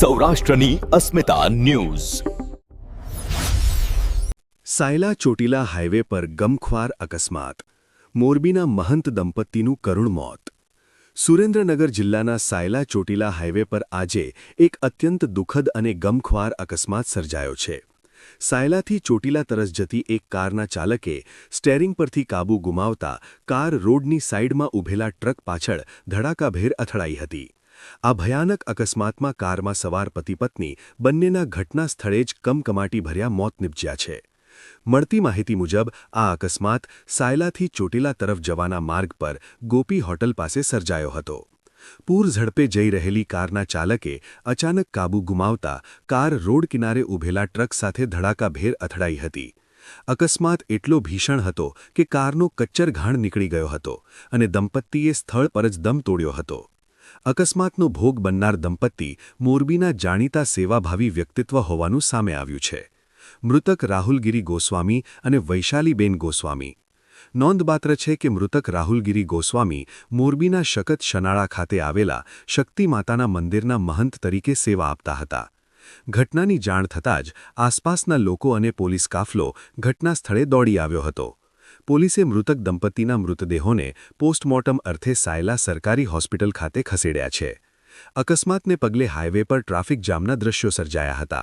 સૌરાષ્ટ્રની અસ્મિતા news. Sayla Chotila highway પર ગમખ્વાર અકસ્માત, મોરબીના મહંત દંપતીનું કરુણ મોત। સુરેન્દ્રનગર જિલ્લાના સાયલા ચોટીલા હાઈવે પર આજે એક અત્યંત દુઃખદ અને ગમખ્વાર અકસ્માત સર્જાયો છે। સાયલાથી ચોટીલા તરફ જતી એક કારના ચાલકે સ્ટેરિંગ પરથી કાબૂ ગુમાવતા કાર રોડની સાઇડમાં ઊભેલા ટ્રક પાછળ ધડાકાભેર અથડાઈ હતી। આ ભયાનક અકસ્માતમાં કારમાં સવાર પતિ-પત્ની બંનેના ઘટના સ્થળે જ કમકમાટીભર્યા મોત નિપજ્યા છે। મળતી માહિતી મુજબ આ અકસ્માત સાયલાથી ચોટીલા તરફ જવાના માર્ગ પર ગોપી હોટલ પાસે સર્જાયો હતો। પૂર ઝડપે જઈ રહેલી કારના ચાલકે અચાનક કાબૂ ગુમાવતા કાર રોડ કિનારે ઊભેલા ટ્રક સાથે ધડાકાભેર અથડાઈ હતી। અકસ્માત એટલો ભીષણ હતો કે કારનો કચ્ચરઘાણ નીકળી ગયો હતો અને દંપતીએ સ્થળ પર જ દમ તોડ્યો હતો। અકસ્માતનો ભોગ બનનાર દંપતી મોરબીના જાણીતા સેવાભાવી વ્યક્તિત્વ હોવાનું સામે આવ્યું છે। મૃતક રાહુલગીરી ગોસ્વામી અને વૈશાલીબેન ગોસ્વામી। નોંધપાત્ર છે કે મૃતક રાહુલગીરી ગોસ્વામી મોરબીના શકત શનાળા ખાતે આવેલા શક્તિ માતાના મંદિરના મહંત તરીકે સેવા આપતા હતા। ઘટનાની જાણ થતાં જ આસપાસના લોકો અને પોલીસ કાફલો ઘટના સ્થળે દોડી આવ્યો હતો। પોલીસે મૃતક દંપતીના મૃતદેહોને પોસ્ટમોર્ટમ અર્થે સાયલા સરકારી હોસ્પિટલ ખાતે ખસેડ્યા છે। અકસ્માતને પગલે હાઈવે પર ટ્રાફિક જામના દ્રશ્યો સર્જાયા હતા।